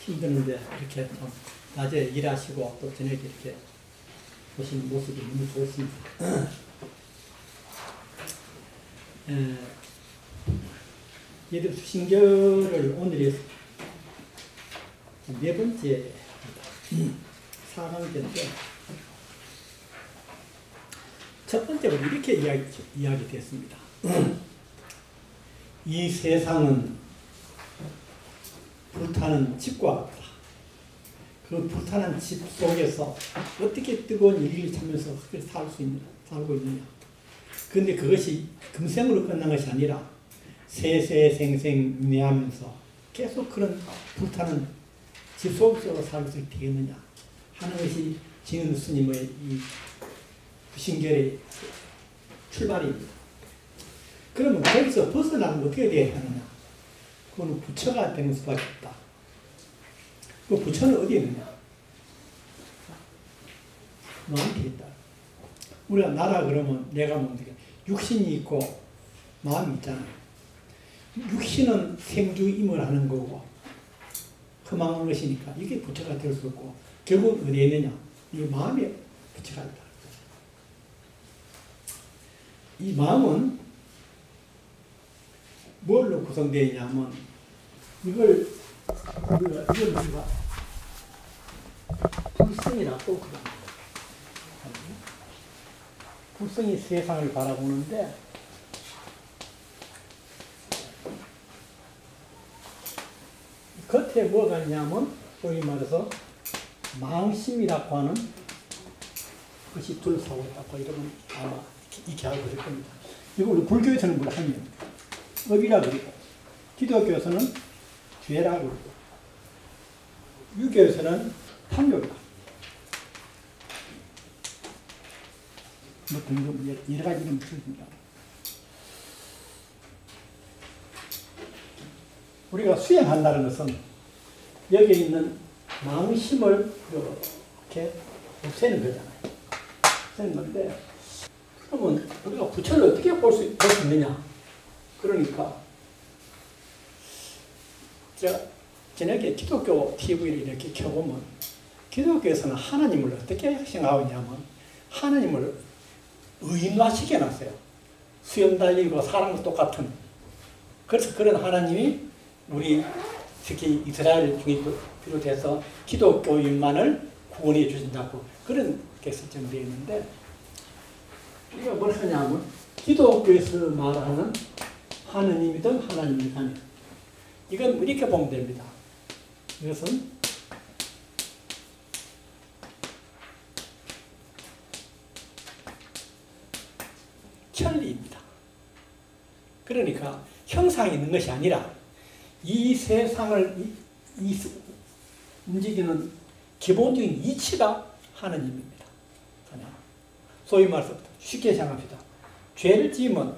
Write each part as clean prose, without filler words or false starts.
힘드는데 이렇게 좀 낮에 일하시고 또 저녁에 이렇게 보시는 모습이 너무 좋습니다. 얘들 수신결을 오늘이 네 번째입니다. 4강제인데 첫 번째로 이렇게 이야기됐습니다. 이 세상은 불타는 집과 같다. 그 불타는 집 속에서 어떻게 뜨거운 일기를 차면서 살고 있느냐. 그런데 그것이 금생으로 끝난 것이 아니라 세세생생 윤회하면서 계속 그런 불타는 집 속에서 살고 있을 때 되겠느냐 하는 것이 진은 스님의 이 부신결의 출발입니다. 그러면 거기서 벗어나면 어떻게 돼야 하느냐? 그거는 부처가 되는 수밖에 없다. 그 부처는 어디에 있느냐? 마음에 있다. 우리가 나라 그러면 내가 뭔데 육신이 있고 마음이 있잖아요. 육신은 생주임을 하는 거고 험한 것이니까 이게 부처가 될 수 없고 결국 어디에 있느냐? 이 마음에 부처가 있다. 이 마음은 뭘로 구성되어 있냐면 이걸 우리가 불성이라고 그럽니다. 불성이 세상을 바라보는데 겉에 뭐가 있냐면 소위 말해서 망심이라고 하는 것이 둘러싸고 있다고 이러면 아마 이렇게 알고 있을 겁니다. 이걸 불교에서는 뭘 하면 업이라 그러고 기독교에서는 죄라 그러고 유교에서는 탐욕이다. 뭐 등등 여러 가지 이름을 쓰십니다. 우리가 수행한다는 것은 여기에 있는 망심을 이렇게 없애는 거잖아요. 없애는 건데 그러면 우리가 부처를 어떻게 볼 수 있느냐? 그러니까 제가 저녁에 기독교 TV를 이렇게 켜보면 기독교에서는 하나님을 어떻게 생각하고 있냐면 하나님을 의인화시켜놨어요. 수염 달리고 사람과 똑같은. 그래서 그런 하나님이 우리 특히 이스라엘 중에 비롯해서 기독교인만을 구원해 주신다고 그렇게 설정되어 있는데 우리가 뭘 하냐면 기독교에서 말하는 하느님이든 하나님이든 이건 이렇게 보면 됩니다. 이것은 천리입니다. 그러니까 형상이 있는 것이 아니라 이 세상을 움직이는 기본적인 이치가 하느님입니다. 소위 말해서 쉽게 생각합니다. 죄를 지으면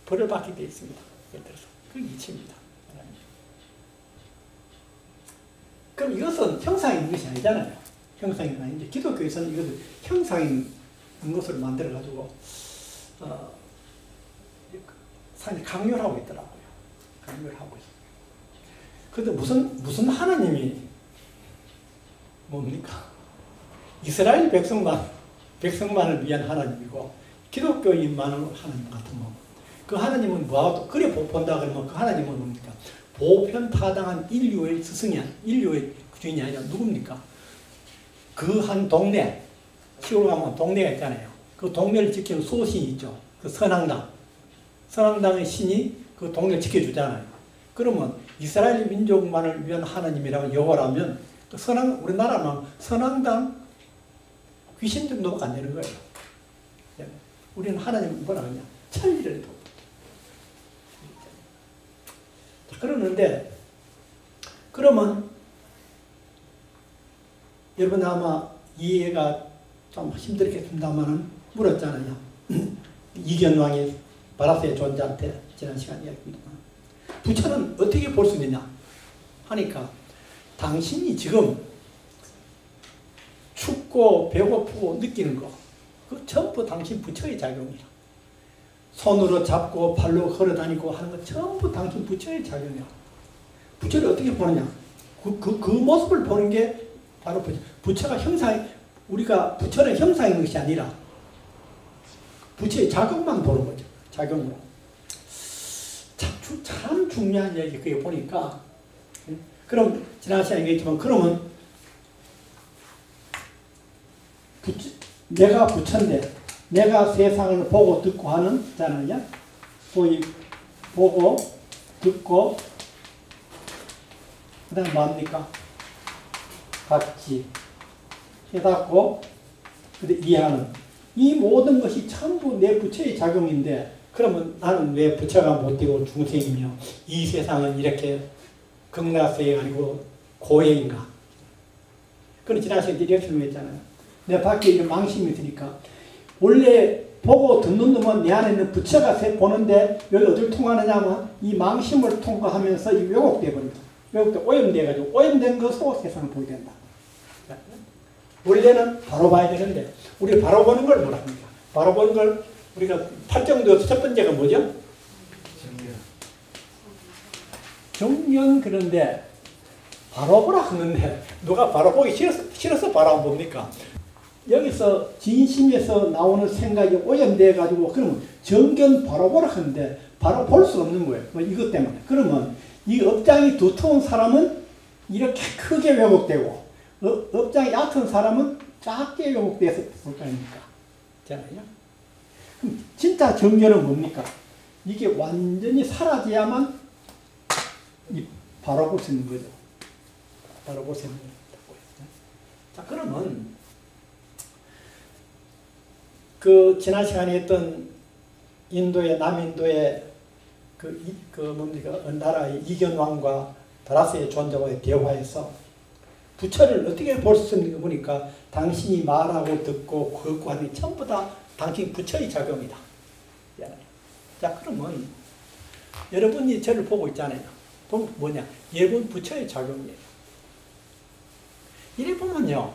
벌을 받게 되어 있습니다. 예를 들어서 그 이치입니다. 그럼 이것은 형상이 있는 것이 아니잖아요. 형상이 아닌데 기독교에서는 이것을 형상이 있는 것을 만들어 가지고 상당히 강요를 하고 있더라고요. 강요를 하고 있어요. 그런데 무슨 하나님이 뭡니까? 이스라엘 백성만을 위한 하나님이고 기독교인만을 하나님 같은 거. 그 하나님은 뭐하고 그래 본다 그러면 그 하나님은 뭡니까? 보편타당한 인류의 스승이야. 인류의 주인이 아니라 누굽니까? 그 한 동네, 시골 가면 동네가 있잖아요. 그 동네를 지키는 소신이 있죠. 그 선왕당. 선왕당의 신이 그 동네를 지켜주잖아요. 그러면 이스라엘 민족만을 위한 하나님이라고 여호와라면 그 우리나라는 선왕당 귀신 정도가 안 되는 거예요. 우리는 하나님 뭐라 그러냐? 천리를 해도. 그러는데 그러면 여러분 아마 이해가 좀 힘들겠습니다만 물었잖아요. 이견왕이 바라스의 존재한테 지난 시간에 이야기했습니다만 부처는 어떻게 볼 수 있느냐 하니까 당신이 지금 춥고 배고프고 느끼는 거 그 전부 당신 부처의 작용이야. 손으로 잡고 발로 걸어다니고 하는 건 전부 당신 부처의 작용이야. 부처를 어떻게 보느냐? 그 모습을 보는 게 바로 부처가 우리가 부처는 형상인 것이 아니라 부처의 작용만 보는 거죠. 작용으로. 참 중요한 얘기, 그게 보니까. 그럼, 지난 시간에 얘기했지만, 그러면, 내가 부처인데, 내가 세상을 보고 듣고 하는 자는요, 소위, 보고, 듣고, 그 다음 뭡니까? 받지, 깨닫고, 이해하는. 이 모든 것이 전부 내 부처의 작용인데, 그러면 나는 왜 부처가 못되고 중생이며 이 세상은 이렇게 극락세계가 아니고 고해인가? 그건 지난 시간에 이렇게 설명했잖아요. 내 밖에 이런 망심이 있으니까 원래 보고 듣는 놈은 내 안에 있는 부처가 보는데 여기 어디를 통하느냐면 이 망심을 통과하면서 이 왜곡돼 버립니다. 왜곡돼 오염돼가지고 오염된 것으로 세상을 보게 된다. 원래는 바로 봐야 되는데 우리 바로 보는 걸 뭐라 합니까? 바로 보는 걸 우리가 팔정도에서 첫 번째가 뭐죠? 정면. 그런데 바로 보라 하는데 누가 바로 보기 싫어서 바로 안 봅니까? 여기서 진심에서 나오는 생각이 오염돼 가지고 그러면 정견 바로 보라 하는데 바로 볼 수 없는 거예요. 뭐 이것 때문에. 그러면 이 업장이 두터운 사람은 이렇게 크게 왜곡되고 업장이 얕은 사람은 작게 왜곡돼서 볼 거 아닙니까? 잖아요. 그럼 진짜 정견은 뭡니까? 이게 완전히 사라져야만 바로 볼 수 있는 거죠. 바로 볼 수 있는 거고. 자, 그러면 그 지난 시간에 했던 남인도의 뭡니까? 나라의 이견왕과 다라스의 존재와의 대화에서 부처를 어떻게 볼 수 있는가 보니까 당신이 말하고 듣고 걷고 하는 게 전부 다 당신 부처의 작용이다. 자, 그러면 여러분이 저를 보고 있잖아요. 보면 뭐냐? 여러분 부처의 작용이에요. 이래 보면요.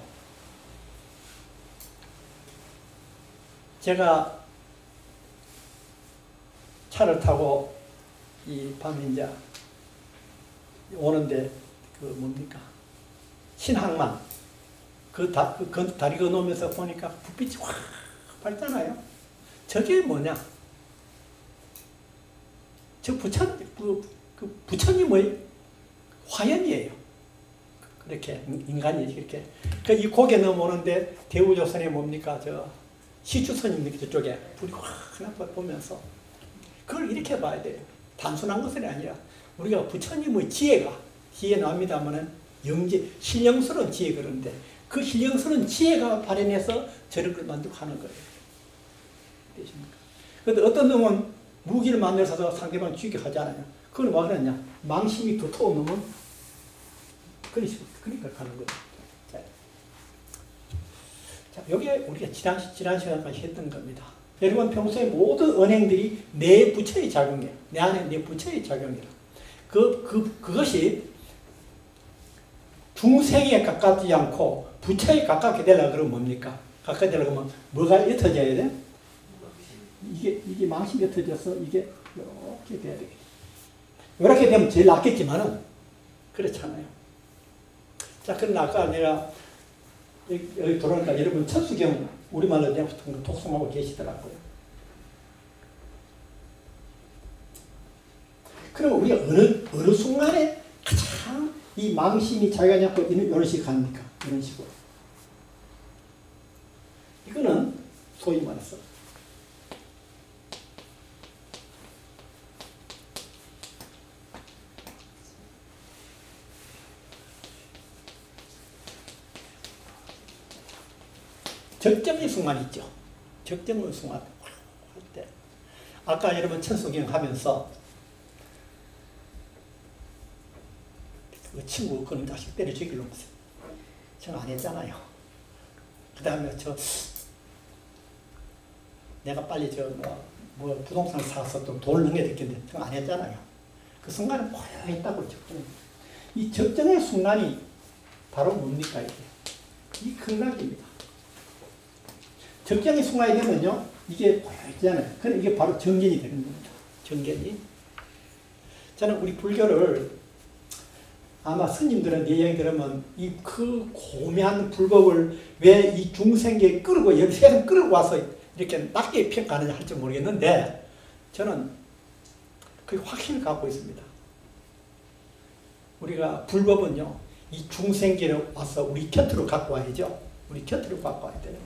제가 차를 타고 이 밤에 이제 오는데 뭡니까? 신항만 그 다리 건너면서 보니까 불빛이 확 밝잖아요. 저게 뭐냐? 저 부처님 뭐예요? 화연이에요. 그렇게 인간이 이렇게. 이 고개 넘어오는데 대우조선에 뭡니까? 저 시주선입니까? 저쪽에 불이 확 보면서 그걸 이렇게 봐야 돼요. 단순한 것은 아니라 우리가 부처님의 지혜 나옵니다만은 신령스러운 지혜 그런데 그 신령스러운 지혜가 발현해서 저런 걸 만족하는 거예요. 되십니까? 그런데 어떤 놈은 무기를 만들어서 상대방을 죽이게 하잖아요. 그건 뭐 그러냐? 망심이 두터운 놈은 그러니까 가는 거예요. 자, 여기에 우리가 지난 시간까지 했던 겁니다. 여러분 평소에 모든 언행들이 내 부처의 작용이에요. 내 안에 내 부처의 작용이라. 그것이 중생에 가깝지 않고 부처에 가깝게 되려고 그러면 뭡니까? 가깝게 되려고 하면 뭐가 옅어져야 돼? 이게 망심이 옅어져서 이게 이렇게 돼야 되겠죠. 이렇게 되면 제일 낫겠지만은 그렇잖아요. 자, 그럼 아까 내가 여기 돌아오니까 여러분 천수경 우리말로 내가 독송하고 계시더라고요. 그럼 우리가 어느 순간에 가장 이 망심이 자기가 잡고 있는 이런 식으로 갑니까? 이런 식으로. 이거는 소위 말해서 적정의 순간 있죠. 적정의 순간 할 때. 아까 여러분 천수경 하면서 그 친구 그런 자식 때려 죽이려고 저는 안 했잖아요. 그 다음에 내가 빨리 뭐 부동산을 사서 또 돈을 넣어야 됐겠는데 저는 안 했잖아요. 그 순간은 고요했다고 적정. 이 적정의 순간이 바로 뭡니까 이게? 이 극락입니다. 적정의 순간이 되면요, 이게 고요했잖아요. 그럼 이게 바로 정견이 되는 겁니다. 정견이. 저는 우리 불교를 아마 스님들은 이야기 들으면 이 그 고매한 불법을 왜 이 중생계에 끌고 여기 세상 끌고 와서 이렇게 낮게 평가하느냐 할지 모르겠는데 저는 그 확신을 갖고 있습니다. 우리가 불법은요 이 중생계로 와서 우리 곁으로 갖고 와야죠. 우리 곁으로 갖고 와야 돼요.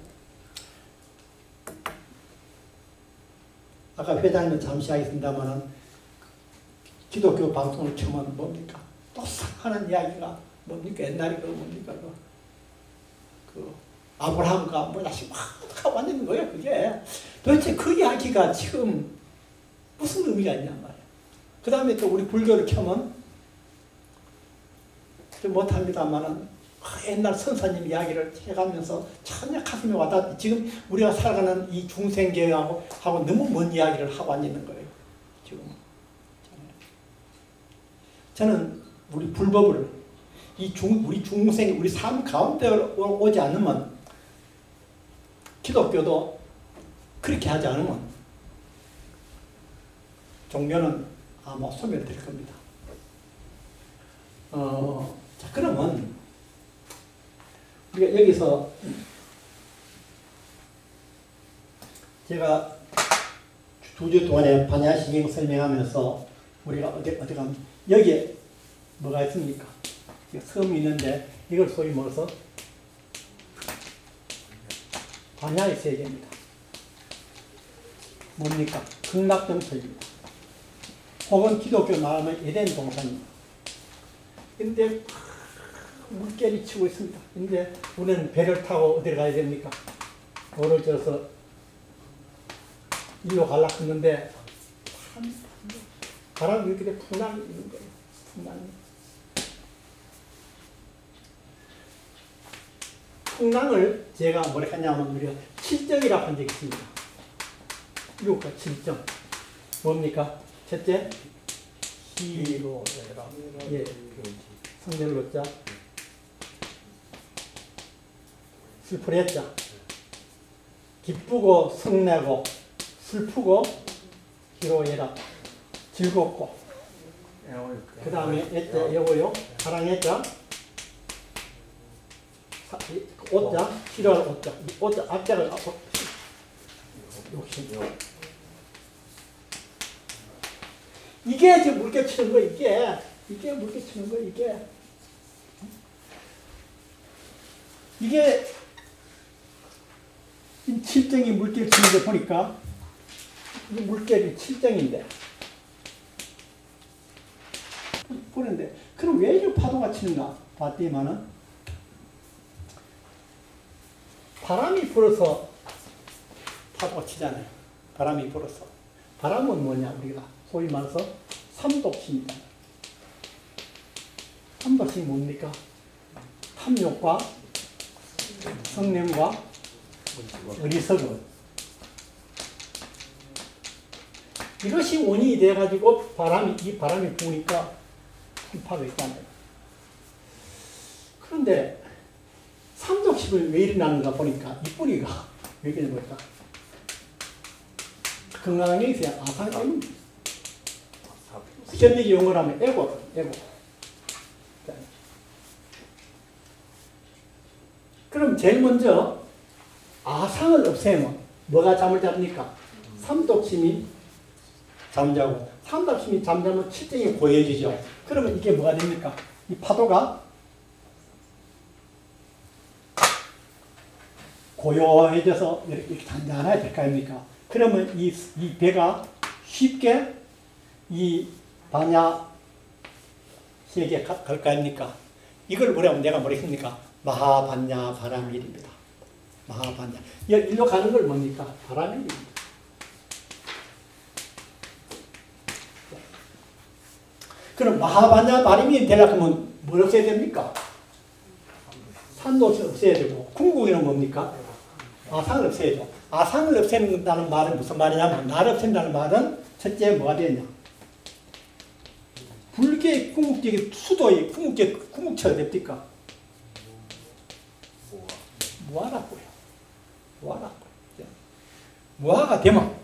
아까 회장님 잠시 하겠습니다만은 기독교 방송을 켜면 뭡니까? 또 하는 이야기가 뭡니까? 옛날에 그 뭡니까? 그 아브라함과 뭐 다시 막 왔는 거예요. 그게 도대체 그 이야기가 지금 무슨 의미가 있냔 말이에요. 그 다음에 또 우리 불교를 켜면 좀 못합니다만은 옛날 선사님 이야기를 해가면서 전혀 가슴에 와닿. 지금 우리가 살아가는 이 중생계하고 너무 먼 이야기를 하고 앉는 거예요. 지금 저는 우리 불법을 우리 중생 우리 삶 가운데 오지 않으면 기독교도 그렇게 하지 않으면 종교는 아마 소멸될 겁니다. 자 그러면 우리가 여기서 제가 2주 동안에 반야시경 설명하면서 우리가 어디 가면 여기에 뭐가 있습니까? 섬이 있는데 이걸 소위 뭐서 반야의 세계입니다. 뭡니까? 극락정토입니다. 혹은 기독교 말하면 에덴 동산입니다. 근데 물결이 치고 있습니다. 이제 우리는 배를 타고 어디를 가야 됩니까? 오를 져서 일로 가려고 했는데 바람이 이렇게 풍랑이 있는 거예요. 풍랑을 제가 뭐라 했냐면 우리가 칠정이라고 한 적이 있습니다. 이거가 칠정. 뭡니까? 첫째, 희로애락. 예. 성별로자. 슬프랬자. 기쁘고 성내고 슬프고 희로애락. 즐겁고. 그 다음에 애자 여고요. 사랑애자. 옷자. 싫어할 옷자. 옷자 앞자를 욕심. 이게 지금 물결 치는 거 이게 물결 치는 거 이게 이 칠정이 물결 치는 거 보니까 이 물결이 칠정인데 보는데 그럼 왜 이렇게 파도가 치는가 봤더니만은 바람이 불어서 파도가 치잖아요. 바람이 불어서. 바람은 뭐냐 우리가 소위 말해서 삼독심이다. 삼독심이 뭡니까? 탐욕과 성냄과 어리석음. 이것이 원인이 돼가지고 이 바람이 부으니까 풍파가 있잖아요. 그런데 삼독심이 왜 일어나는가 보니까 이 뿌리가 왜 이렇게 보니까 건강에 있어야 아상이 현대적 용어로 하면 에고. 그럼 제일 먼저 아상을 없애면 뭐가 잠을 잡니까? 삼독심이 잠자고 삼독심이 잠자면 칠정이 고여지죠. 그러면 이게 뭐가 됩니까? 이 파도가 고요해져서 이렇게 단단하게 될 거 아닙니까? 그러면 이 배가 쉽게 이 반야 세계에 갈 거 아닙니까? 이걸 뭐라면 내가 뭐라 했습니까? 마하반야 바람일입니다. 마하반야. 일로 가는 걸 뭡니까? 바람일입니다. 그럼 마하반야 바람이 되려고 하면 뭘 없애야 됩니까? 산도 없애야 되고 궁극에는 뭡니까? 아상을 없애야죠. 아상을 없앤다는 말은 무슨 말이냐면 나를 없앤다는 말은 첫째 뭐가 되냐? 불교의 궁극적인 수도의 궁극체가 됩니까? 무아라고요. 무아가 되면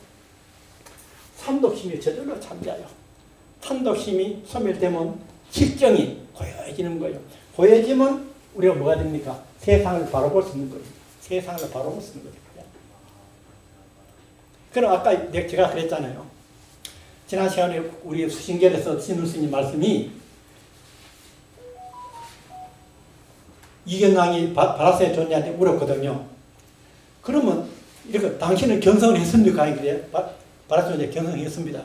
삼독심이 저절로 잠자요. 삼독심이 소멸되면 실정이 고요해지는 거예요. 고요해지면 우리가 뭐가 됩니까? 세상을 바라볼 수 있는 거예요. 세상을 바라볼 수 있는 거예요. 그럼 아까 제가 그랬잖아요. 지난 시간에 우리 수신결에서 신울스님 말씀이 이경강이 바라스의 존재한테 물었거든요. 그러면 이렇게 당신은 견성을 했습니까? 이래 바라스 존재 견성했습니다.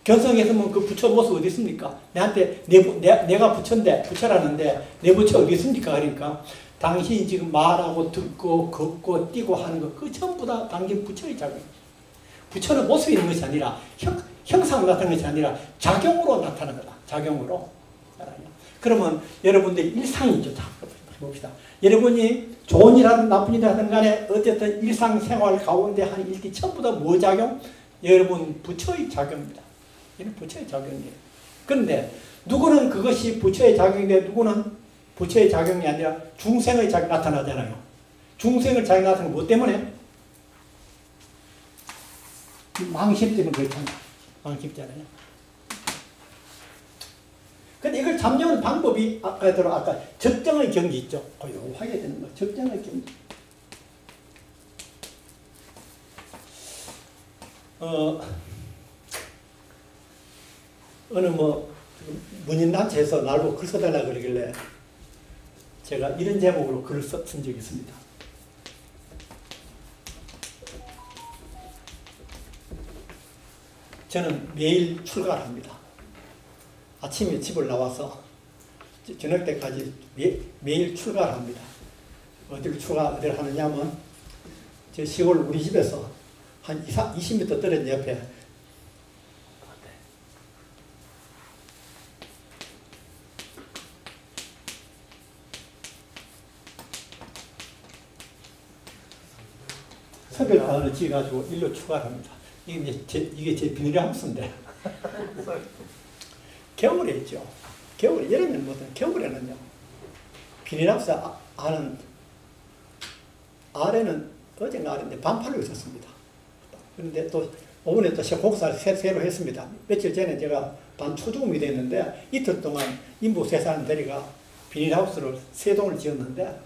견성했으면 그 부처 모습 어디 있습니까? 내한테 내가 부처인데 부처라는데 내 부처 어디 있습니까? 그러니까 당신이 지금 말하고 듣고 걷고 뛰고 하는 거 그 전부 다 당신 부처의 작용입니다. 부처는 모습이 있는 것이 아니라 형상으로 나타나는 것이 아니라 작용으로 나타나는 거다. 작용으로. 그러면 여러분들의 일상이죠. 자, 봅시다. 여러분이 좋은 일 하든 나쁜 일 하든 간에 어쨌든 일상생활 가운데 하는 일들이 전부 다 뭐 작용? 여러분 부처의 작용입니다. 이는 부처의 작용이에요. 그런데 누구는 그것이 부처의 작용인데 누구는 부처의 작용이 아니라 중생의 작용이 나타나잖아요. 중생의 작용이 나타나는 것 때문에? 망심 때문에 그렇잖아요. 망심잖아요. 근데 이걸 잠재우는 방법이 아까 적정의 경지 있죠. 고요하게 되는 거. 적정의 경지. 어느 문인단체에서 나보고 글 써달라고 그러길래 제가 이런 제목으로 글을 쓴 적이 있습니다. 저는 매일 출가를 합니다. 아침에 집을 나와서 저녁 때까지 매일 출가를 합니다. 어디를 하느냐면 저 시골 우리 집에서 한 20m 떨어진 옆에 석열관을 지어가지고 일로 출가를 합니다. 이게 제 비닐하우스인데 겨울에 있죠. 겨울에 여름에는 못해. 겨울에는요. 비닐하우스 아래는 어제가 아래인데 반팔로 있었습니다. 그런데 또 오븐에 또 곡사를 새로 했습니다. 며칠 전에 제가 반초중음이 됐는데 이틀 동안 인부 세 사람 데리가 비닐하우스를 세 동을 지었는데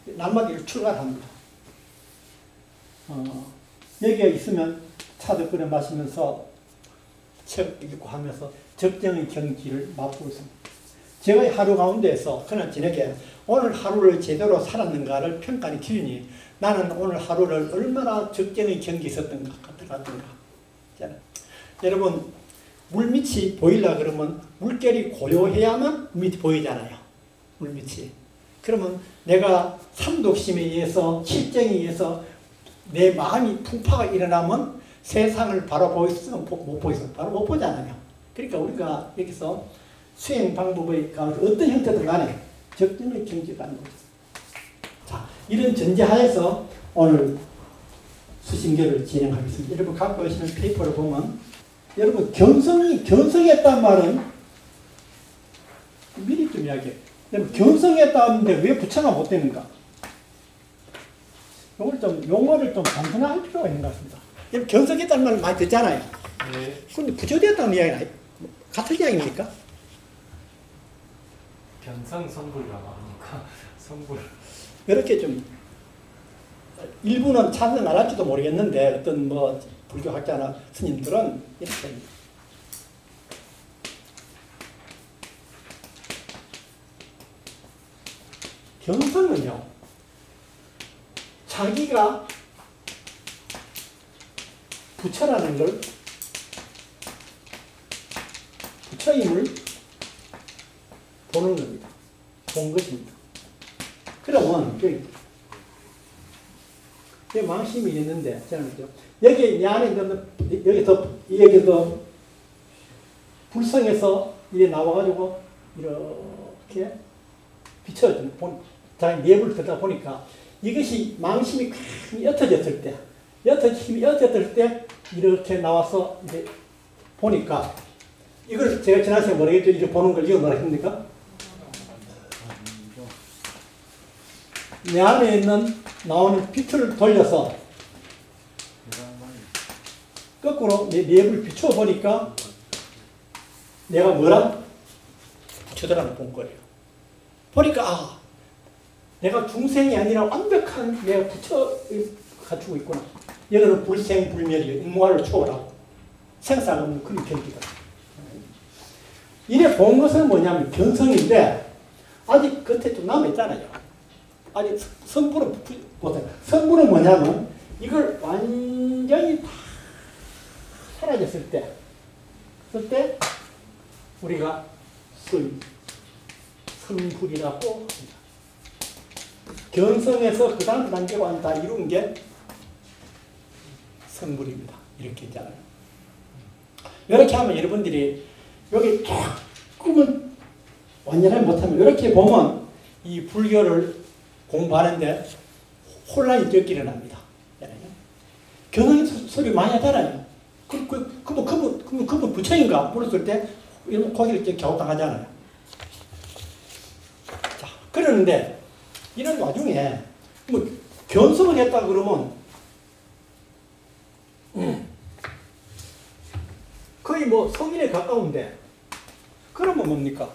날마다 출가를 합니다. 여기에 있으면 차도 끓여 마시면서 책 읽고 하면서 적정의 경지를 맛보고 있습니다. 제가 하루 가운데에서 그날 저녁에 오늘 하루를 제대로 살았는가를 평가하는 기준이 나는 오늘 하루를 얼마나 적정의 경지에 있었던가 같은가. 여러분 물밑이 보이려 그러면 물결이 고요해야만 물밑이 보이잖아요. 물밑이. 그러면 내가 삼독심에 의해서 실정에 의해서 내 마음이 풍파가 일어나면 세상을 바로 보이면 못 보이죠. 바로 못 보잖아요. 그러니까 우리가 여기서 수행 방법의 어떤 형태든 간에 적정의 경지가 하는 거죠. 자, 이런 전제하에서 오늘 수신결을 진행하겠습니다. 여러분 갖고 오시는 페이퍼를 보면 여러분 견성했다는 말은 미리 좀 이야기해요. 여러분 견성했다는데 왜 부처가 못 되는가? 용어를 좀 단순화할 필요가 있는 것 같습니다. 여러분 견성했다는 말을 많이 듣잖아요. 네. 근데 부처되었다는 이야기는 같은 이야기입니까? 변성 성불이라고 하니까 성불. 이렇게 좀 일부는 찬성 안 할지도 모르겠는데 어떤 불교 학자나 스님들은 이렇게 합니다. 견성은요, 자기가 부처라는 걸, 부처임을 보는 겁니다. 본 것입니다. 그러면 여기 망심이 있는데 여기 이 안에 여기서 불성에서 이게 나와가지고 이렇게 비춰져 자기 내부를 듣다 보니까 이것이 망심이 옅어졌을 때, 힘이 옅어졌을 때 이렇게 나와서 이제 보니까 이걸 제가 지난 시간에 모르겠죠. 이렇게 보는 걸 이거 뭐라 합니까? 내 안에 나오는 빛을 돌려서 거꾸로 내 내부를 비추어 보니까 내가 뭐라? 붙여달라고 본 거예요. 보니까 내가 중생이 아니라 완벽한 내가 붙여 갖추고 있구나. 여기는 불생불멸이에요. 무한을 초월하고 생사가 없는 그런 경기다. 이래 본 것은 뭐냐면 견성인데 아직 겉에 좀 남아있잖아요. 아직 성분은 보세요. 성분은 뭐냐면 이걸 완전히 다 사라졌을 때 그때 우리가 성불이라고 합니다. 견성에서 그 다음 단계가 다 이룬 게 성불입니다. 이렇게 있잖아요. 이렇게 하면 여러분들이 여기 조금은 완전하게 못하면 이렇게 보면 이 불교를 공부하는데 혼란이 될 길이 납니다. 견성 소리 많이 하잖아요. 그분 부처인가 물었을 때 이런 고기를 이렇게 갸우당하잖아요. 자, 그러는데 이런 와중에 뭐 견성을 했다 그러면 거의 뭐 성인에 가까운데 그러면 뭡니까?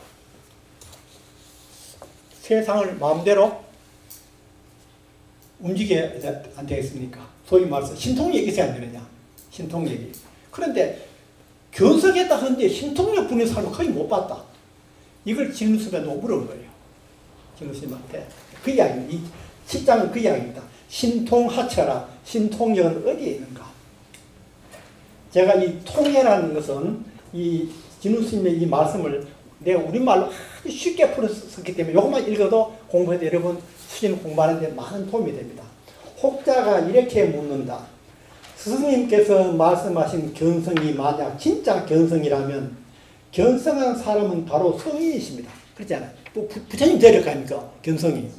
세상을 마음대로 움직여야 안 되겠습니까? 소위 말해서 신통력이 있어야 안 되느냐? 신통력이. 그런데 견성했다 하는데 신통력 부는 사람을 거의 못 봤다. 이걸 진루스님한테 물은 거예요. 진루스님한테. 그 이야기, 이 10장은 그 이야기입니다. 신통하처라. 신통력은 어디에 있는가? 제가 이 통해라는 것은 이 진루스님의 이 말씀을 내가 우리말로 아주 쉽게 풀었기 때문에 이것만 읽어도 공부해도 여러분 수진 공부하는 데 많은 도움이 됩니다. 혹자가 이렇게 묻는다. 스승님께서 말씀하신 견성이 만약 진짜 견성이라면 견성한 사람은 바로 성인이십니다. 그렇잖아요. 또 부처님 되려 아닙니까? 견성이.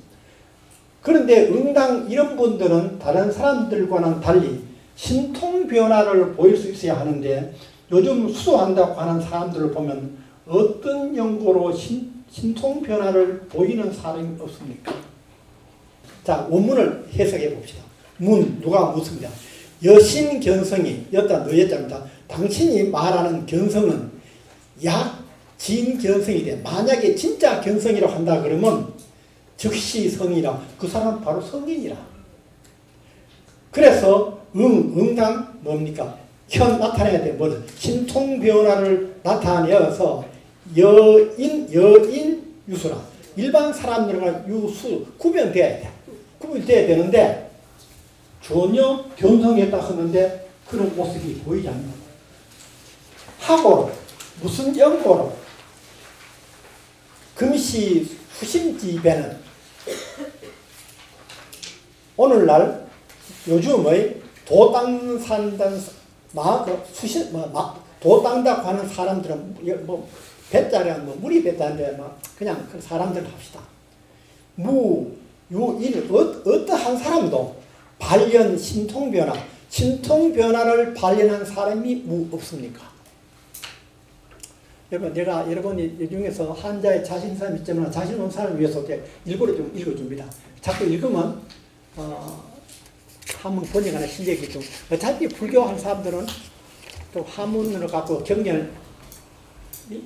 그런데 응당 이런 분들은 다른 사람들과는 달리 신통 변화를 보일 수 있어야 하는데 요즘 수도한다고 하는 사람들을 보면 어떤 연고로 신통 변화를 보이는 사람이 없습니까? 자, 원문을 해석해 봅시다. 누가 묻습니다. 여신 견성이, 여자 너여자입니다. 당신이 말하는 견성은 약진 견성이 돼. 만약에 진짜 견성이라고 한다 그러면 즉시 성이라. 그 사람은 바로 성인이라. 그래서 응당 뭡니까? 현 나타내야 돼. 뭐 신통 변화를 나타내어서 여인 유수라. 일반 사람들과 유수 구분돼야 돼. 구분돼야 되는데 전혀 견성했다 하는데 그런 모습이 보이지 않는 거예요. 하고로 무슨 연고로 금시 수심집에는 오늘날 요즘의 도당산단 도당다고 하는 사람들은 뭐 배짜리한 뭐 물이 배짜인데 막 그냥 그 사람들 합시다. 유인 어떠한 사람도 발견 신통변화를 발견한 사람이 없습니까? 여러분 내가 여러분이 이 중에서 한자에 자신 있는 사람 있지만 자신 없는 사람을 위해서 일부러 좀 읽어줍니다. 자꾸 읽으면 한문 번역하는 신경이 좀 어차피 불교한 사람들은 또 한문으로 갖고 경전을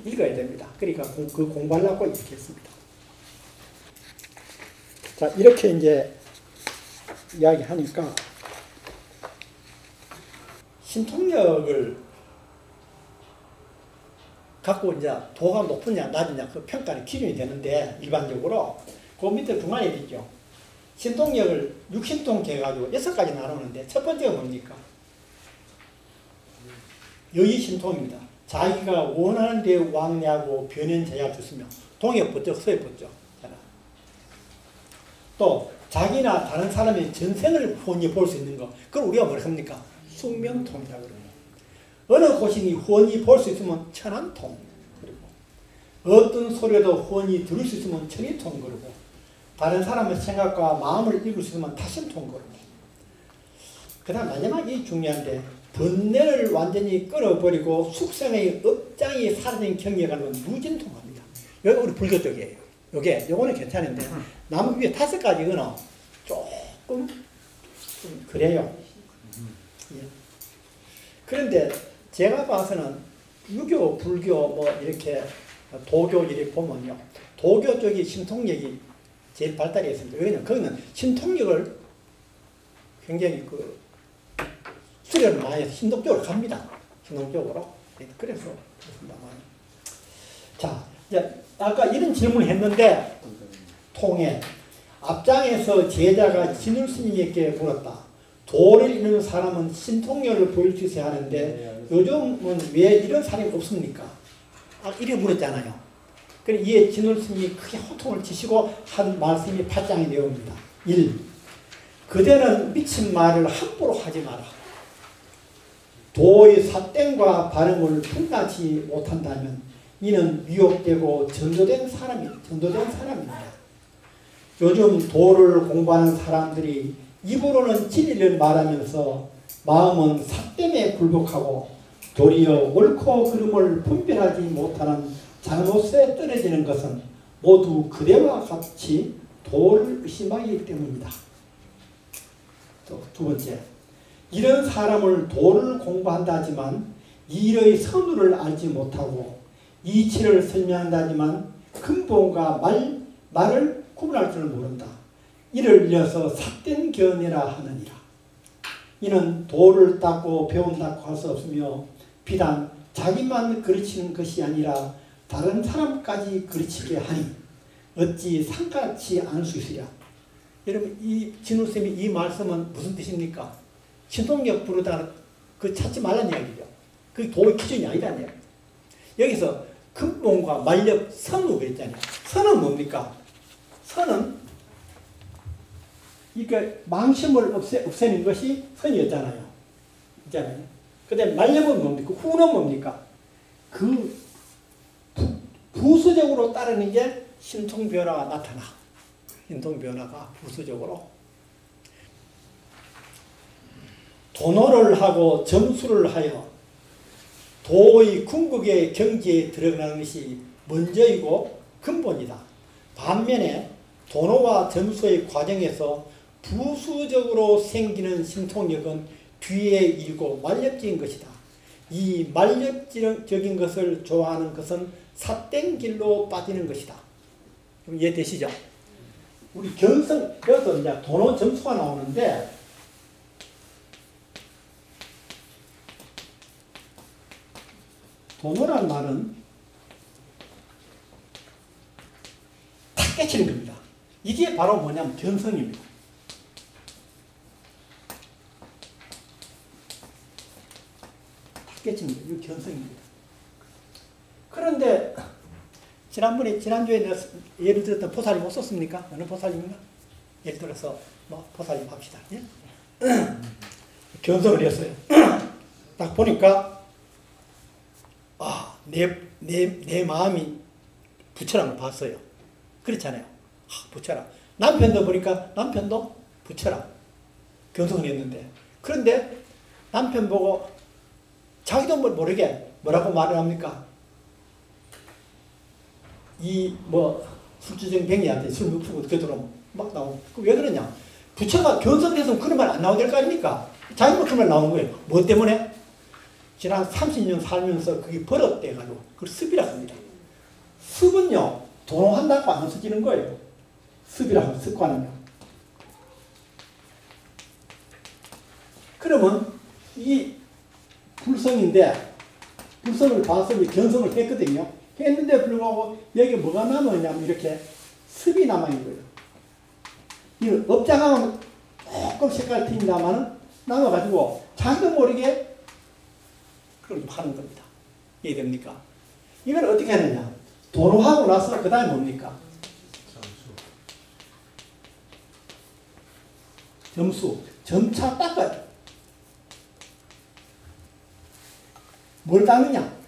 읽어야 됩니다. 그러니까 그 공부하려고 이렇게 했습니다. 자, 이렇게 이제 이야기하니까 신통력을 갖고 이제 도가 높으냐 낮으냐 그 평가는 기준이 되는데 일반적으로 그 밑에 두 가지 있죠. 신통력을 6신통 해가지고 6가지 나누는데 첫 번째가 뭡니까? 여의신통입니다. 자기가 원하는 데 왕래하고 변현자야 주시며 동에 법적 서에 법적 또 자기나 다른 사람의 전생을 훤히 볼 수 있는 거 그걸 우리가 뭐라 합니까? 숙명통이라고 그래요. 어느 곳이니 훤히 볼 수 있으면 천안통 그리고 어떤 소리도 훤히 들을 수 있으면 천이통 그러고 다른 사람의 생각과 마음을 읽을 수 있으면 타심통 그러고 그 다음 마지막이 중요한데 번뇌를 완전히 끌어버리고 숙성의 업장이 사라진 경계가는 무진통합니다. 여기 우리 불교 쪽이에요. 요거는 괜찮은데 나무 위에 5가지는 조금 좀 그래요. 예. 그런데 제가 봐서는 유교, 불교 뭐 이렇게 도교 이렇게 보면요. 도교 쪽이 신통력이 제일 발달이 있습니다. 왜냐면 거기는 신통력을 굉장히 수련을 많이 해서 신동 쪽으로 갑니다. 신동 쪽으로. 그래서 그렇습니다만. 자, 이제 아까 이런 질문을 했는데 통해 앞장에서 제자가 진울 스님에게 물었다. 도를 이루는 사람은 신통력을 보일 수 있어야 하는데 요즘은 왜 이런 사람이 없습니까? 이렇게 물었잖아요. 그래서 이에 진울 스님이 크게 호통을 치시고 한 말씀이 8장에 내옵니다. 1. 그대는 미친 말을 함부로 하지 마라. 도의 삿땡과 발음을 분간치 못한다면 이는 미혹되고 전도된 사람입니다. 요즘 도를 공부하는 사람들이 입으로는 진리를 말하면서 마음은 삿됨에 굴복하고 도리어 옳고 그름을 분별하지 못하는 잘못에 떨어지는 것은 모두 그대와 같이 도를 의심하기 때문이다. 또 두 번째, 이런 사람을 도를 공부한다 하지만 일의 선우를 알지 못하고 이치를 설명한다지만 근본과 말을 구분할 줄 모른다. 이를 이어서 삿된 견해라 하느니라. 이는 도를 닦고 배운다고 할 수 없으며 비단 자기만 가르치는 것이 아니라 다른 사람까지 가르치게 하니 어찌 상같이 않을 수 있으랴. 여러분, 이 진우쌤이 이 말씀은 무슨 뜻입니까? 신통력 부르다 그 찾지 말라는 이야기죠. 그게 도의 기준이 아니라는 이야기. 여기서 근본과 만력, 선우 그랬잖아요. 선은 뭡니까? 선은 이게 망심을 없애는 것이 선이었잖아요. 있잖아요. 그 다음에 만력은 뭡니까? 후는 뭡니까? 그 부수적으로 따르는 게 신통변화가 나타나. 신통변화가 부수적으로. 도노를 하고 점수를 하여 도의 궁극의 경지에 들어가는 것이 먼저이고 근본이다. 반면에 도노와 점수의 과정에서 부수적으로 생기는 신통력은 뒤에 일고 만력적인 것이다. 이 만력적인 것을 좋아하는 것은 삿땡길로 빠지는 것이다. 이해되시죠? 우리 견성, 여기서 이제 도노 점수가 나오는데 도노란 말은 탁 깨치는 겁니다. 이게 바로 뭐냐면 견성입니다. 탁 깨치는 거예요. 이게 견성입니다. 그런데 지난주에 내가 예를 들었던 보살님 못 썼습니까? 어느 보살님인가? 예를 들어서 보살님 합시다. 예? 견성을 했어요. 딱 보니까 내 마음이 부처라는 걸 봤어요. 그렇잖아요. 부처라. 남편도 보니까 남편도 부처라. 견성을 했는데. 그런데 남편 보고 자기도 모르게 뭐라고 말을 합니까? 술주정뱅이한테 술 묵히고 되도록 막 나오고. 왜 그러냐? 부처가 견성돼서 그런 말 안 나와야 될 거 아닙니까? 자기만 그런 말 나오는 거예요. 뭐 때문에? 지난 30년 살면서 그게 버릇돼가지고 그걸 습이라고 합니다. 습은요, 도노한다고 안 없어지는 거예요. 습이라고 하면 습관은요. 그러면 이 불성인데 불성을 봐서 견성을 했거든요. 했는데 불구하고 여기 뭐가 남아있냐면 이렇게 습이 남아있는 거예요. 이 업장하면 조금 색깔 튑니다만 남아가지고 자기도 모르게 그걸 하는 겁니다. 이해됩니까? 이걸 어떻게 하느냐? 도노하고 나서 그 다음에 뭡니까? 점수. 점차 닦아요. 뭘 닦느냐?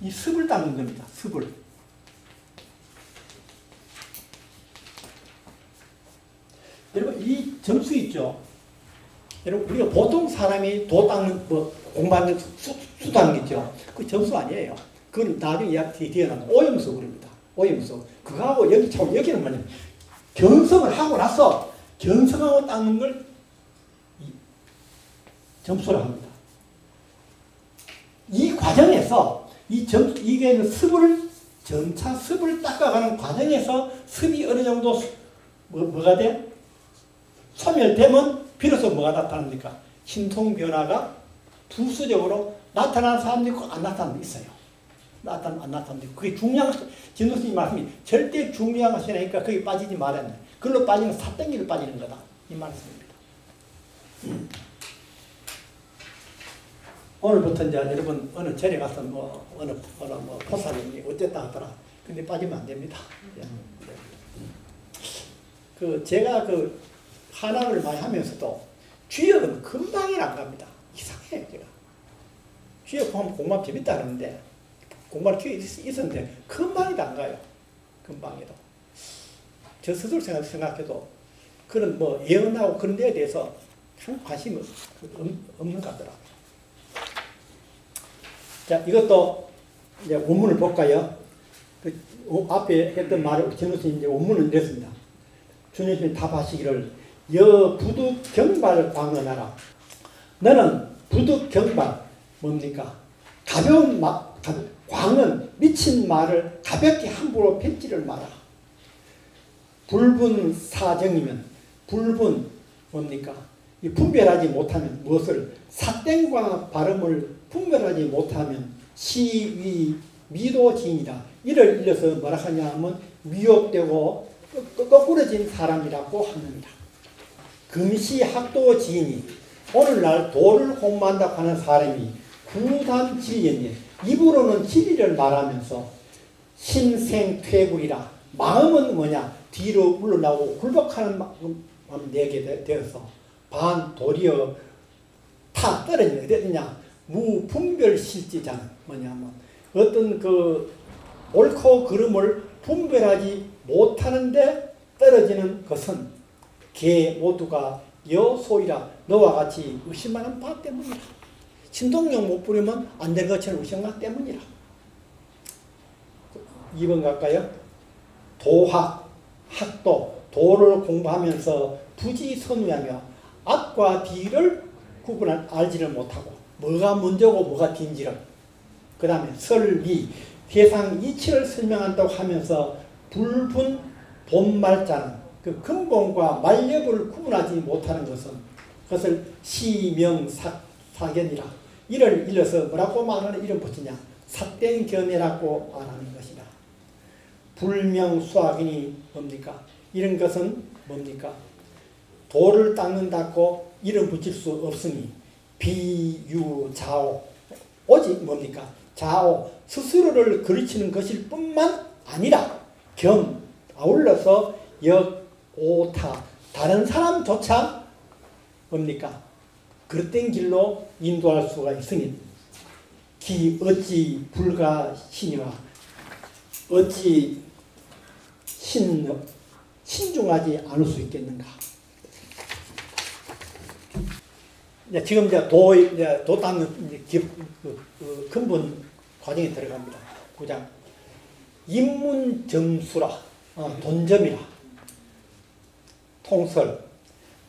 이 습을 닦는 겁니다. 습을. 여러분, 이 점수 있죠? 여러분, 우리가 보통 사람이 도 닦는, 공부하는 수 닦는 게 있죠? 그 점수 아니에요. 그건 나중에 뒤에 나면 오염수 그럽니다. 오염수. 그거하고 여기는 뭐냐면, 견성을 하고 나서, 견성하고 닦는 걸 점수라 합니다. 이 과정에서 이게 습을 점차 습을 닦아가는 과정에서 습이 어느 정도 뭐가 돼? 소멸되면 비로소 뭐가 나타납니까? 신통 변화가 부수적으로 나타나는 사람도 있고 안 나타나는 사람도 있어요. 안 나타나는 사람도 있고 그게 중요한 진도스님 말씀이 절대 중요한 것이니까 거기 빠지지 말아야 돼. 그걸로 빠지면 사땡기를 빠지는 거다. 이 말씀입니다. 오늘부터 이제 여러분 어느 절에 가서 어느 포사님이 어쨌다 하더라. 근데 빠지면 안 됩니다. 제가 한학을 많이 하면서도 주역은 금방이 안 갑니다. 이상해요, 제가. 주역 공부하면 재밌다 그러는데 공부할 기회가 있었는데 금방이도 안 가요. 금방에도. 저 스스로 생각해도 그런 예언하고 그런 데에 대해서 참 관심이 없는 것 같더라고요. 자, 이것도 이제 원문을 볼까요? 앞에 했던 말을 전우스님 이제 원문을 냈습니다. 주님이 답하시기를 부득 경발 광언하라. 너는 부득 경발 뭡니까? 가벼운 광언 미친 말을 가볍게 함부로 뱉지를 마라. 불분 사정이면 불분 뭡니까? 이 분별하지 못하면 무엇을 사땡과 발음을 분별하지 못하면 시위 미도지인이다. 이를 일러서 뭐라 하냐면 미혹되고 거꾸러진 사람이라고 합니다. 금시학도지인이 오늘날 도를 공부한다고 하는 사람이 구담지연이 입으로는 진리를 말하면서 신생퇴굴이라 마음은 뭐냐 뒤로 물러나고 굴복하는 마음 내게 되어서 반 도리어 타 떨어지는 게 어디냐 무분별실지자는 뭐냐면 어떤 옳고 그름을 분별하지 못하는데 떨어지는 것은 개 모두가 여소이라 너와 같이 의심하는 바 때문이라. 신동력 못 부리면 안 될 것처럼 의심하는 때문이라. 2번 갈까요? 도학, 학도, 도를 공부하면서 부지선우하며 악과 뒤를 알지를 못하고 뭐가 먼저고 뭐가 뒤인지를 그 다음에 설리, 세상 이치를 설명한다고 하면서 불분 본말자는 그 근본과 만력을 구분하지 못하는 것은 그것을 시명사견이라 이를 일러서 뭐라고 말하는 이름 붙이냐 사땡견이라고 말하는 것이다. 불명수학이니 뭡니까? 이런 것은 뭡니까? 도를 닦는다고 이름 붙일 수 없으니 비유자오 오직 뭡니까? 자오 스스로를 그르치는 것일 뿐만 아니라 겸 아울러서 역오타 다른 사람조차 뭡니까? 그릇된 길로 인도할 수가 있으니 기 어찌 불가신이와 어찌 신중하지 않을 수 있겠는가? 지금 이제 도 닦는 근본 과정에 들어갑니다. 9장. 인문점수라, 돈점이라, 통설.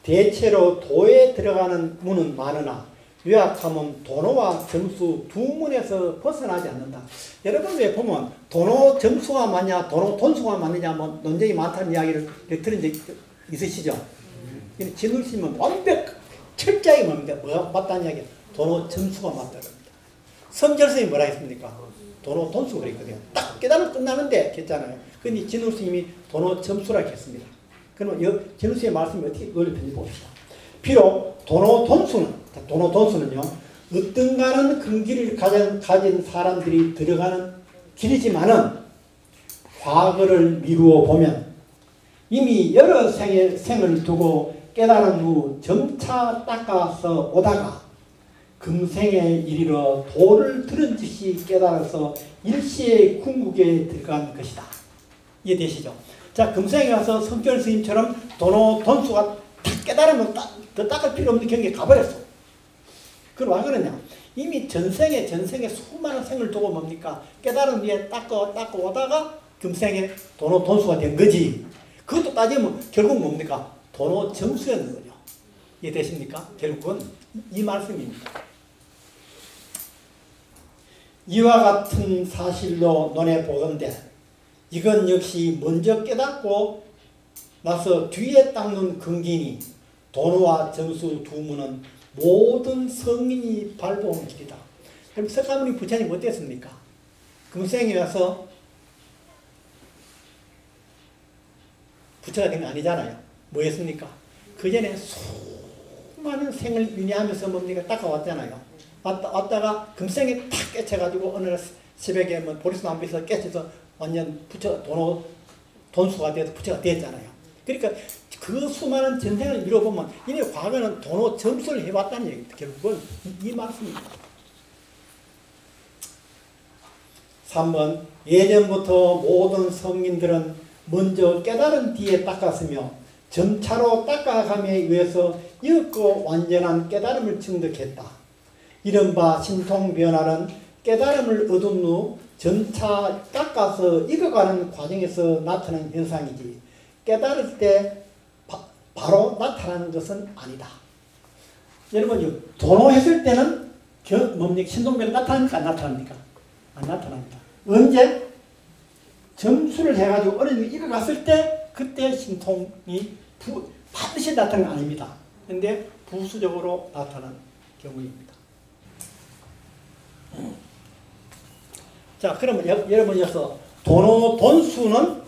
대체로 도에 들어가는 문은 많으나 요약하면 도노와 점수 두 문에서 벗어나지 않는다. 여러분 왜 보면 도노 점수가 맞냐, 도노 돈수가 맞느냐, 논쟁이 많다는 이야기를 들은 적 있으시죠? 진울심은 철저하게 뭡니까? 뭐가 맞다는 이야기야? 도노 점수가 맞다는 겁니다. 성결스님이 뭐라 했습니까? 도노 돈수 그랬거든요. 딱 깨달으면 끝나는데 했잖아요. 근데 진울스님이 도노 점수라고 했습니다. 그러면 진울스님의 말씀이 어떻게 논리편지 봅시다. 비록 도노 돈수는요 어떤가는 근기를 가진 사람들이 들어가는 길이지만은 과거를 미루어 보면 이미 여러 생을 두고 깨달은 후 점차 닦아서 오다가 금생에 이르러 도를 들은 듯이 깨달아서 일시의 궁극에 들어간 것이다. 이해되시죠? 자, 금생에 가서 성결 스님처럼 도노 돈수가 딱 깨달으면 더 닦을 필요 없는 경계에 가버렸어. 그럼 왜 그러냐? 이미 전생에 수많은 생을 두고 뭡니까? 깨달은 뒤에 닦고 오다가 금생에 도노 돈수가 된 거지. 그것도 따지면 결국 뭡니까? 도노 점수였는 거죠. 이해되십니까? 결국은 이 말씀입니다. 이와 같은 사실로 논해 보건대 이건 역시 먼저 깨닫고 나서 뒤에 닦는 근기니 도노와 점수 두 문은 모든 성인이 밟아오는 길이다. 그럼 석가모니 부처님 어땠습니까? 금생에 와서 부처가 된 게 아니잖아요. 뭐였습니까? 그 전에 수많은 생을 윤회하면서 뭡니까? 닦아왔잖아요. 왔다가 금생에 탁 깨쳐가지고 어느 날 새벽에 뭐 보리수나무에서 깨쳐서 완전 부처 돈수가 돼서 부처가 됐잖아요. 그러니까 그 수많은 전생을 미뤄보면 이미 과거는 도노 점수를 해왔다는 얘기입니다. 결국은 이 말씀입니다. 3번 예전부터 모든 성인들은 먼저 깨달은 뒤에 닦았으며 점차로 닦아감에 의해서 이윽고 완전한 깨달음을 증득했다. 이른바 신통변화는 깨달음을 얻은 후 점차 깎아서 익어가는 과정에서 나타나는 현상이지 깨달을 때 바로 나타나는 것은 아니다. 여러분 도노했을 때는 뭡니까? 신통변화 나타납니까? 안 나타납니까? 안 나타납니다. 언제? 점수를 해가지고 어른이 익어갔을 때 그때 신통이 반드시 나타나는 건 아닙니다. 그런데 부수적으로 나타나는 경우입니다. 자, 그러면 여러분 여기서 도노 돈수는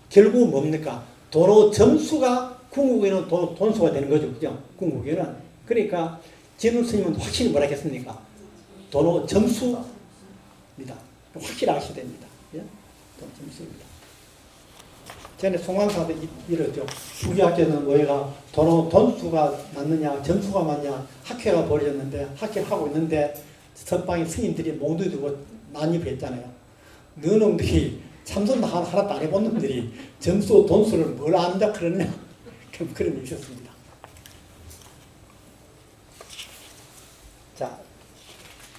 결국 뭡니까? 도노 점수가 궁극에는 도노 돈수가 되는 거죠. 그죠? 궁극에는. 그러니까 진우 스님은 확실히 뭐라 했습니까? 도노 점수입니다. 확실히 아셔야 됩니다. 예? 도노 점수입니다. 전에 송광사도 이러죠. 우리 학교는 뭐가 도노 돈수가 맞느냐 점수가 맞냐 학회가 벌어졌는데 학회를 하고 있는데 선방에 스님들이 몽둥이 들고 난입했잖아요. 너놈들이 참선도 하나도 안 해본 놈들이 점수 돈수를 뭘 안다 그러냐 그런 일이 있었습니다. 자,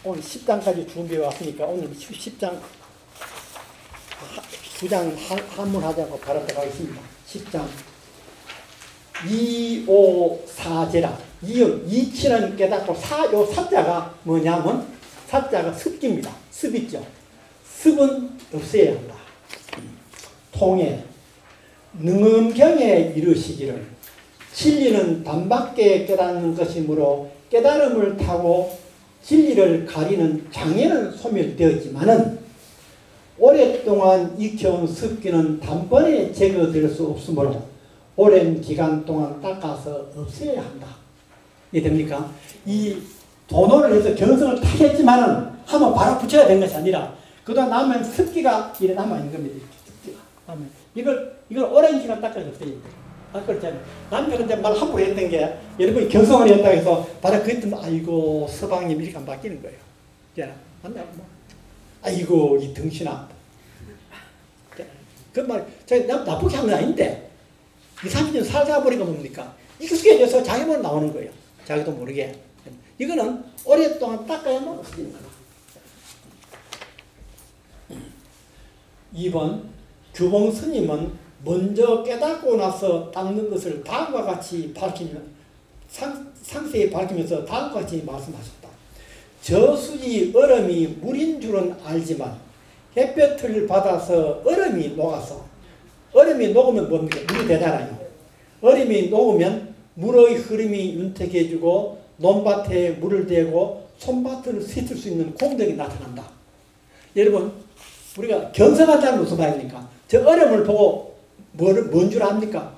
오늘 10장까지 준비해 왔으니까 오늘 10장 2장 한문하자고 바로 들어가겠습니다. 10장 254제라 이치는 깨닫고 요 사자가 뭐냐면 사자가 습기입니다. 습이죠. 습은 없애야 한다. 통해 능음경에 이르시기를 진리는 단밖에 깨닫는 것이므로 깨달음을 타고 진리를 가리는 장애는 소멸되었지만은 오랫동안 익혀온 습기는 단번에 제거될 수 없으므로 오랜 기간 동안 닦아서 없애야 한다. 이해됩니까? 이 도노를 해서 견성을 타겠지만은 한번 바로 붙여야 되는 것이 아니라 그동안 남은 습기가 이래 남아있는 겁니다. 이걸 오랜 기간 닦아서 없애야 돼요. 그렇잖아요. 남자 근데 말 함부로 했던 게 여러분이 견성을 했다고 해서 바로 그랬더니 아이고 서방님 이렇게 안 바뀌는 거예요. 이제 만나고 뭐 아이고 이 등신아 그 말 제가 나쁘게 한 건 아닌데 2-3년 살다 보니까 뭡니까? 익숙해져서 자기 몸 나오는 거예요. 자기도 모르게. 이거는 오랫동안 닦아야만 없어지는 거다. 2번 규봉 스님은 먼저 깨닫고 나서 닦는 것을 다음과 같이 상세히 밝히면서 다음과 같이 말씀하셨다. 저수지 얼음이 물인 줄은 알지만 햇볕을 받아서 얼음이 녹아서 얼음이 녹으면 뭡니까? 물이 되잖아요. 얼음이 녹으면 물의 흐름이 윤택해지고 논밭에 물을 대고 손밭을 씻을 수 있는 공덕이 나타난다. 여러분 우리가 견성한다는 무슨 말입니까? 저 얼음을 보고 뭔 줄 압니까?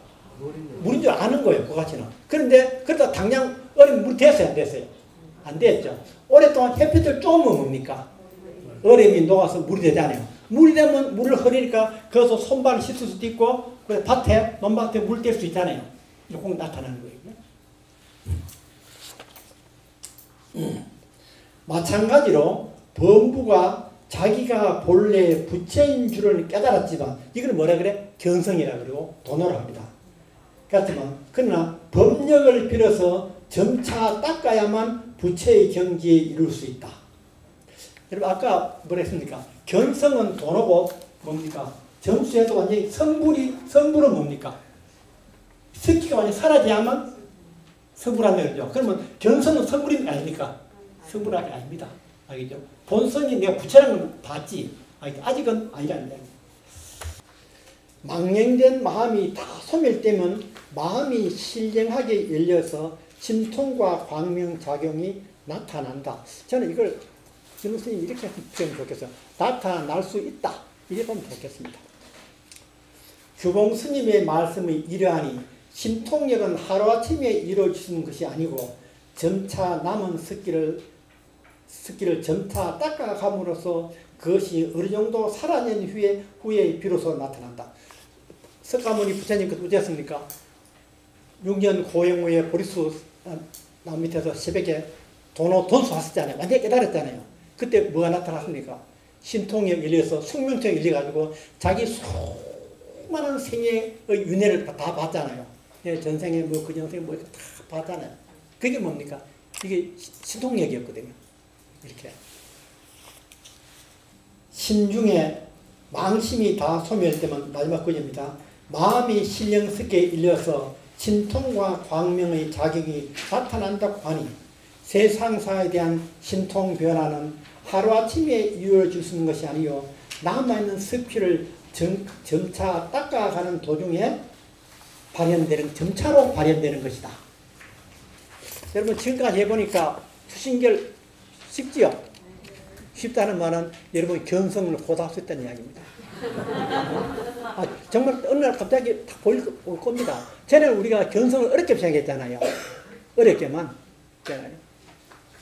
물인 줄 아는 거예요. 그같이는. 그런데 그러다 당장 얼음이 물이 됐어요? 안 됐어요? 안 됐죠. 오랫동안 햇빛을 쬐면 뭡니까? 얼음이 녹아서 물이 되잖아요. 물이 되면 물을 흐리니까 거기서 손발을 씻을 수도 있고 밭에 논밭에 물 댈 수 있잖아요. 이렇게 꼭 나타나는 거예요. 마찬가지로 범부가 자기가 본래 부처인 줄을 깨달았지만 이걸 뭐라 그래? 견성이라 그러고 도노라 합니다. 그렇지만 그러나 법력을 빌어서 점차 닦아야만 부처의 경지에 이룰 수 있다. 여러분 아까 뭐라 했습니까? 견성은 도노고 뭡니까? 점수에서 완전히 성불은 뭡니까? 습기가 완전히 사라져야만 성불한다 그러죠. 그러면 견성은 성불이 아닙니까? 성불이 아닙니다. 알겠죠? 본성이 내가 구체적인 건 봤지. 알겠죠? 아직은 아니라는 거예요. 망령된 마음이 다 소멸되면 마음이 신령하게 열려서 신통과 광명작용이 나타난다. 저는 이걸 김 스님이 이렇게 표현하면 좋겠어요. 나타날 수 있다. 이렇게 보면 좋겠습니다. 규봉 스님의 말씀이 이러하니 신통력은 하루아침에 이루어지는 것이 아니고 점차 남은 습기를 점차 닦아감으로써 그것이 어느 정도 사라진 후에 비로소 나타난다. 석가모니 부처님께서 어땠습니까? 6년 고행 후에 보리수 나무 밑에서 새벽에 돈수 하셨잖아요. 완전히 깨달았잖아요. 그때 뭐가 나타났습니까? 신통에 열려서 숙명통에 열려가지고 자기 수많은 생애의 윤회를 다 봤잖아요. 예, 전생에 뭐 그 전생에 뭐 다 봤잖아요. 그게 뭡니까? 이게 신통력이었거든요. 이렇게. 신중에 망심이 다 소멸되면 마지막 구절입니다. 마음이 신령스럽게 일려서 신통과 광명의 자격이 나타난다고 하니 세상사에 대한 신통 변화는 하루아침에 이루어질 수 있는 것이 아니요 남아있는 습기를 점차 닦아가는 도중에 점차로 발현되는 것이다. 여러분 지금까지 해보니까 수신결 쉽지요? 쉽다는 말은 여러분 견성을 곧할 수 있다는 이야기입니다. 정말 어느 날 갑자기 딱 올 겁니다. 전에는 우리가 견성을 어렵게 생각했잖아요. 어렵게만.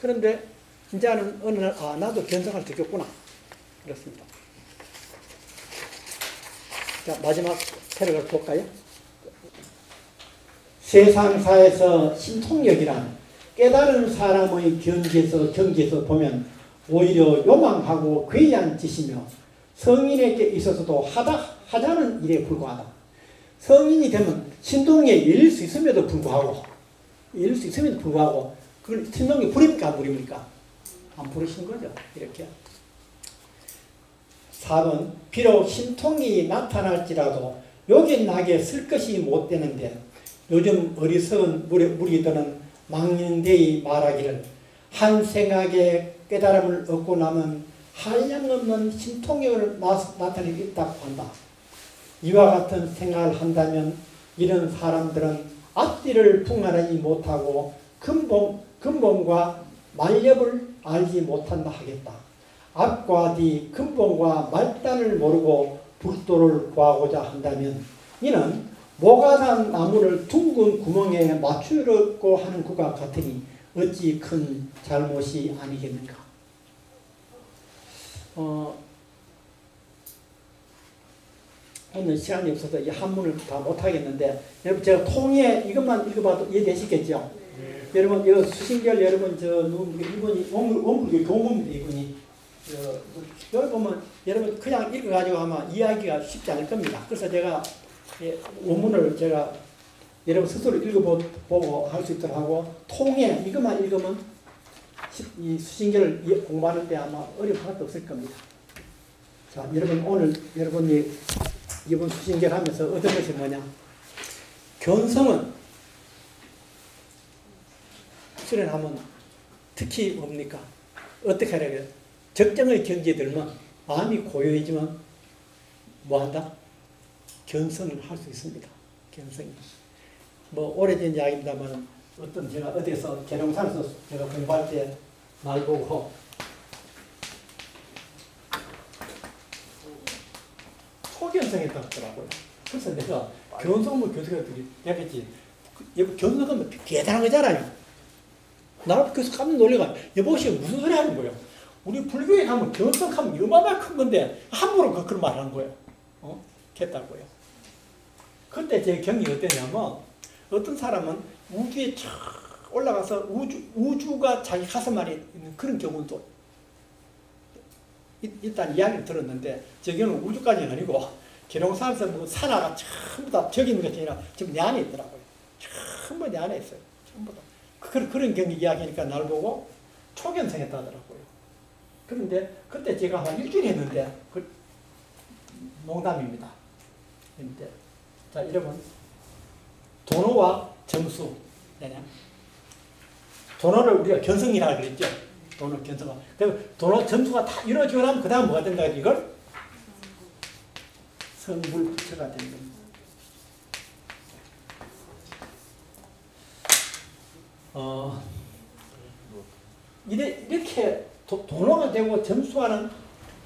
그런데 이제는 어느 날 나도 견성할 수 있겠구나. 그렇습니다. 자, 마지막 패러그래프 볼까요? 세상사에서 신통력이란 깨달은 사람의 경지에서 보면 오히려 요망하고 괴이한 짓이며 성인에게 있어서도 하자는 일에 불과하다. 성인이 되면 신통에 열릴 수 있음에도 불구하고 그걸 신통이 부립니까 안 부립니까? 안 부르신 거죠. 이렇게. 4번 비록 신통이 나타날지라도 요긴하게 쓸 것이 못 되는데 요즘 어리석은 무리들은 망령되이 말하기를 한 생각에 깨달음을 얻고 나면 한량없는 신통력을 나타내고 있다고 한다. 이와 같은 생각을 한다면 이런 사람들은 앞뒤를 분간하지 못하고 근본과 말렵을 알지 못한다 하겠다. 앞과 뒤 근본과 말단을 모르고 불도를 구하고자 한다면 이는 모가산 나무를 둥근 구멍에 맞추려고 하는 것과 같으니 어찌 큰 잘못이 아니겠는가. 오늘 시간이 없어서 이 한문을 다 못하겠는데 여러분 제가 통에 이것만 읽어봐도 이해되시겠죠? 네. 여러분 이 수신결 여러분 이분이 원불교 교문입니다. 이분이 여기 보면 여러분 그냥 읽어가지고 아마 이해하기가 쉽지 않을 겁니다. 그래서 제가 원문을 제가 여러분 스스로 읽어보고 할 수 있도록 하고 통에 이것만 읽으면 이 수신결을 공부하는데 아마 어려움 하나도 없을 겁니다. 자, 여러분 오늘 여러분이 이번 수신결 하면서 얻은 것이 뭐냐? 견성은 수련하면 특히 뭡니까? 어떻게 하려고요? 적정의 경지에 들면 마음이 고요해지면 뭐한다? 견성을 할 수 있습니다. 견성이. 뭐 오래된 이야기입니다만 어떤 제가 어디서 계룡산에서 제가 공부할 때 말 보고 초견성했다고 하더라고요. 그래서 내가 견성물 교수들이 얘기했지. 견성하면 대단한 거잖아요. 나를 그래서 깜짝 놀래가 여보시 무슨 소리 하는 거예요. 우리 불교에 가면 견성하면 얼마나 큰 건데 함부로 그런 말 하는 거예요. 했다고요. 그때 제 경이 어땠냐면 어떤 사람은 우주에 쫙 올라가서 우주가 자기 가슴 안에 있는 그런 경우도 일단 이야기를 들었는데 저 경우는 우주까지는 아니고 계룡산에서 뭐 산하가 전부 다 저기 있는 것이 아니라 지금 내 안에 있더라고요. 전부 내 안에 있어요. 전부 다. 그런 경기 이야기하니까 날 보고 초견성했다 하더라고요. 그런데 그때 제가 한 일주일 했는데 농담입니다. 근데 자 여러분 도노와 정수. 도노를 우리가 견성이라고 그랬죠. 도넛 견성화. 그래서 도넛 점수가 다 이루어지고 나면 그 다음 뭐가 된다? 이걸 성불 부처가 되는 겁니다. 이렇게 도노가 되고 점수하는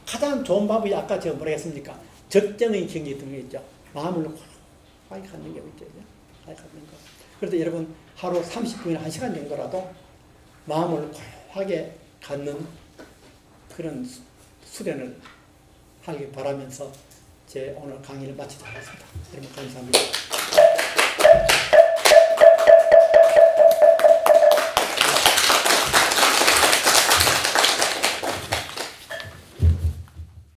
가장 좋은 방법이 아까 제가 뭐라 했습니까? 적정의 경계 등에 있죠. 마음을 고하게 갖는 게 있죠. 고하게 갖는 거. 그래서 여러분 하루 30분이나 1시간 정도라도 마음을 고하게 갖는 그런 수련을 하길 바라면서 제 오늘 강의를 마치도록 하겠습니다. 여러분 감사합니다.